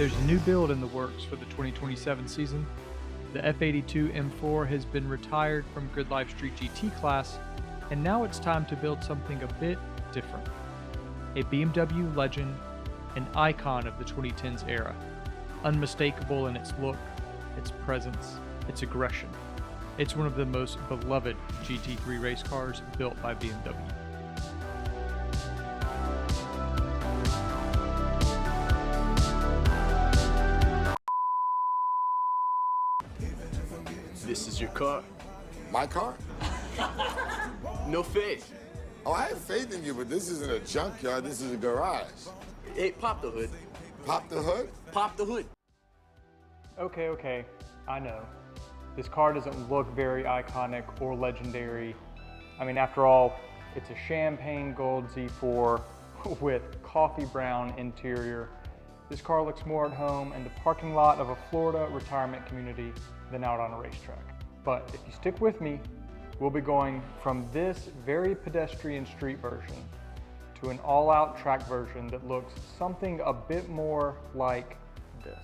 There's a new build in the works for the 2027 season. The F82 M4 has been retired from Gridlife Street GT class, and now it's time to build something a bit different. A BMW legend, an icon of the 2010s era, unmistakable in its look, its presence, its aggression. It's one of the most beloved GT3 race cars built by BMW. This is your car. My car? No faith. Oh, I have faith in you, but this isn't a junkyard, this is a garage. Hey, pop the hood. Pop the hood? Pop the hood. Okay, I know. This car doesn't look very iconic or legendary. I mean, after all, it's a champagne gold Z4 with coffee brown interior. This car looks more at home in the parking lot of a Florida retirement community than out on a racetrack. But if you stick with me, we'll be going from this very pedestrian street version to an all-out track version that looks something a bit more like this.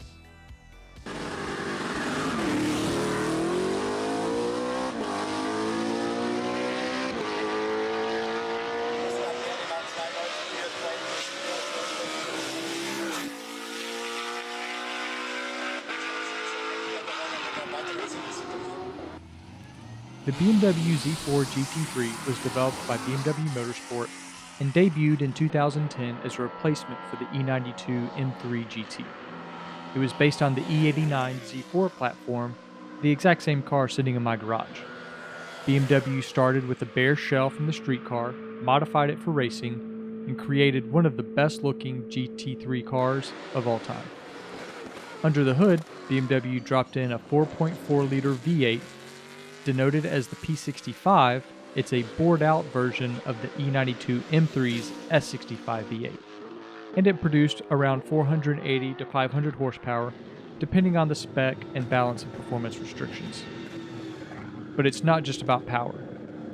The BMW Z4 GT3 was developed by BMW Motorsport and debuted in 2010 as a replacement for the E92 M3 GT. It was based on the E89 Z4 platform, the exact same car sitting in my garage. BMW started with a bare shell from the street car, modified it for racing, and created one of the best looking GT3 cars of all time. Under the hood, BMW dropped in a 4.4 liter V8. Denoted as the P65, it's a bored-out version of the E92 M3's S65 V8, and it produced around 480 to 500 horsepower, depending on the spec and balance of performance restrictions. But it's not just about power.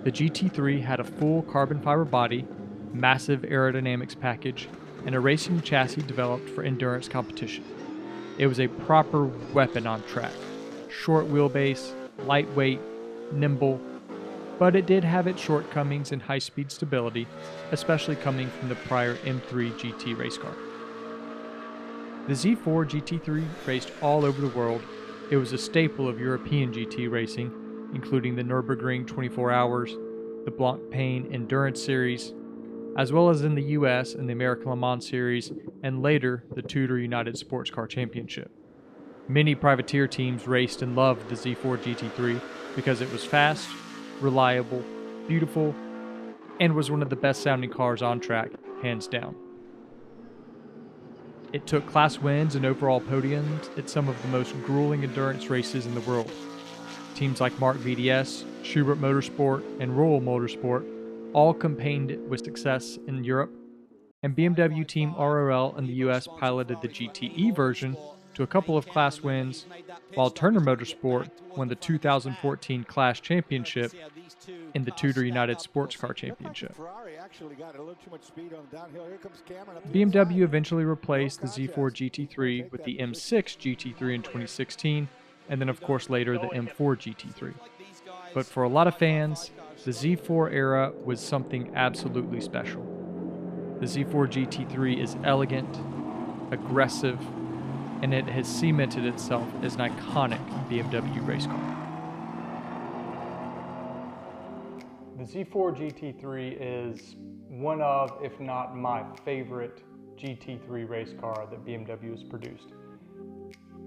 The GT3 had a full carbon fiber body, massive aerodynamics package, and a racing chassis developed for endurance competition. It was a proper weapon on track. Short wheelbase, lightweight, nimble, but it did have its shortcomings in high-speed stability, especially coming from the prior M3 GT race car. The Z4 GT3 raced all over the world. It was a staple of European GT racing, including the Nürburgring 24 Hours, the Blancpain Endurance Series, as well as in the US and the American Le Mans Series, and later the Tudor United Sports Car Championship. Many privateer teams raced and loved the Z4 GT3 because it was fast, reliable, beautiful, and was one of the best sounding cars on track, hands down. It took class wins and overall podiums at some of the most grueling endurance races in the world. Teams like Mark VDS, Schubert Motorsport, and Royal Motorsport all campaigned with success in Europe, and BMW Team ROL in the US piloted the GTE version to a couple of class wins, while Turner Motorsport won the 2014 Class Championship in the Tudor United Sports Car Championship. BMW eventually replaced the Z4 GT3 with the M6 GT3 in 2016, and then of course later the M4 GT3. But for a lot of fans, the Z4 era was something absolutely special. The Z4 GT3 is elegant, aggressive, and it has cemented itself as an iconic BMW race car. The Z4 GT3 is one of, if not my favorite GT3 race car that BMW has produced.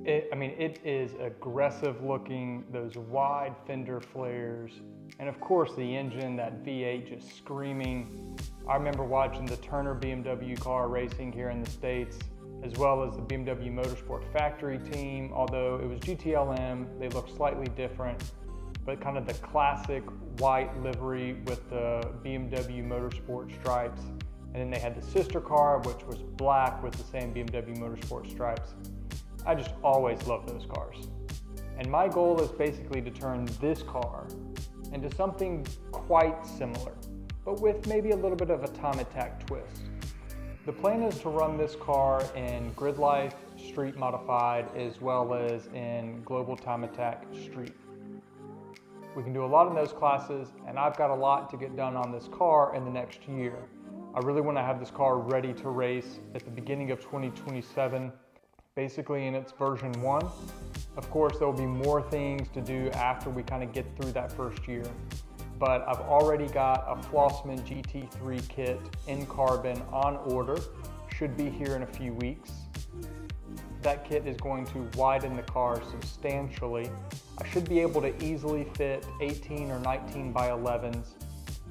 It is aggressive looking, those wide fender flares, and of course the engine, that V8 just screaming. I remember watching the Turner BMW car racing here in the States, as well as the BMW Motorsport factory team. Although it was GTLM, they looked slightly different, but kind of the classic white livery with the BMW Motorsport stripes. And then they had the sister car, which was black with the same BMW Motorsport stripes. I just always loved those cars. And my goal is basically to turn this car into something quite similar, but with maybe a little bit of a time attack twist. The plan is to run this car in Grid Life Street Modified as well as in Global Time Attack Street. We can do a lot in those classes, and I've got a lot to get done on this car in the next year. I really want to have this car ready to race at the beginning of 2027, basically in its version 1. Of course, there will be more things to do after we kind of get through that first year. But I've already got a Flossman GT3 kit in carbon on order. Should be here in a few weeks. That kit is going to widen the car substantially. I should be able to easily fit 18 or 19 by 11s.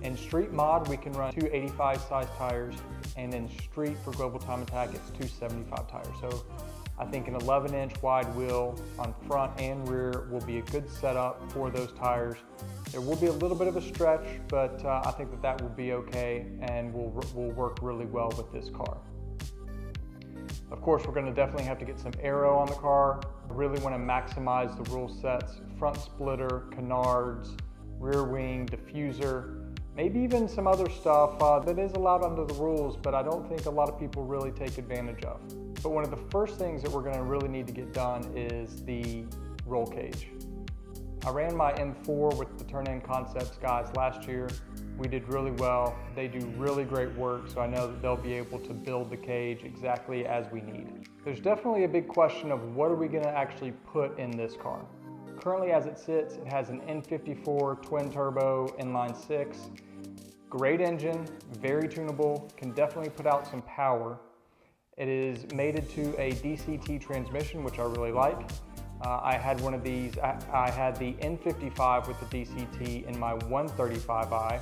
In street mod, we can run 285 size tires, and in street for Global Time Attack, it's 275 tires. So I think an 11-inch wide wheel on front and rear will be a good setup for those tires. There will be a little bit of a stretch, but I think that will be okay and will work really well with this car. Of course, we're going to definitely have to get some aero on the car. I really want to maximize the rule sets: front splitter, canards, rear wing, diffuser, maybe even some other stuff that is allowed under the rules, but I don't think a lot of people really take advantage of. But one of the first things that we're going to really need to get done is the roll cage. I ran my M4 with the Turn-In Concepts guys last year. We did really well. They do really great work, so I know that they'll be able to build the cage exactly as we need. There's definitely a big question of what are we going to actually put in this car. Currently, as it sits, it has an N54 twin turbo inline 6. Great engine, very tunable, can definitely put out some power. It is mated to a DCT transmission, which I really like. I had one of these. I had the N55 with the DCT in my 135i.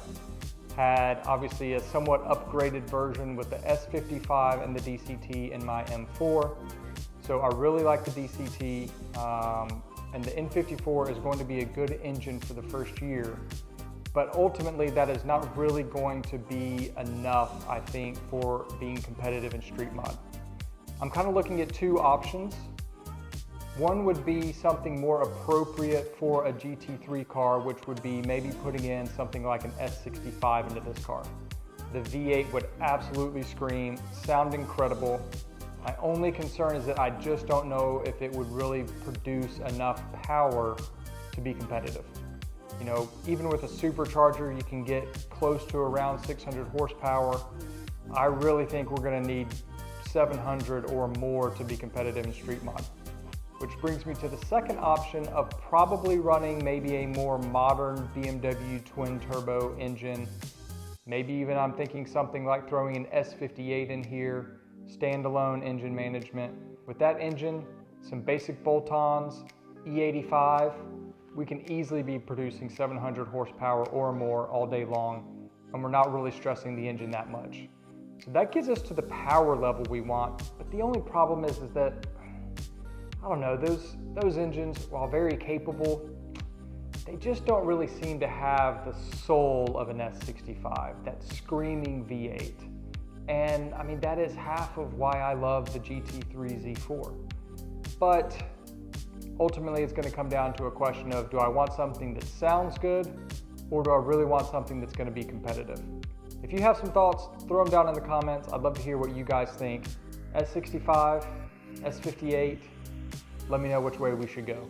Had obviously a somewhat upgraded version with the S55 and the DCT in my M4. So I really like the DCT, and the N54 is going to be a good engine for the first year. But ultimately, that is not really going to be enough, I think, for being competitive in street mod. I'm kind of looking at two options. One would be something more appropriate for a GT3 car, which would be maybe putting in something like an S65 into this car. The V8 would absolutely scream, sound incredible. My only concern is that I just don't know if it would really produce enough power to be competitive. You know, even with a supercharger, you can get close to around 600 horsepower. I really think we're gonna need 700 or more to be competitive in street mod. Which brings me to the second option of probably running maybe a more modern BMW twin turbo engine. Maybe even I'm thinking something like throwing an S58 in here, standalone engine management. With that engine, some basic bolt-ons, E85, we can easily be producing 700 horsepower or more all day long, and we're not really stressing the engine that much. So that gets us to the power level we want, but the only problem is that, I don't know, those engines, while very capable, they just don't really seem to have the soul of an S65, that screaming V8. And I mean, that is half of why I love the GT3 Z4. But ultimately, it's going to come down to a question of, do I want something that sounds good, or do I really want something that's going to be competitive? If you have some thoughts, throw them down in the comments. I'd love to hear what you guys think. S65, S58, let me know which way we should go.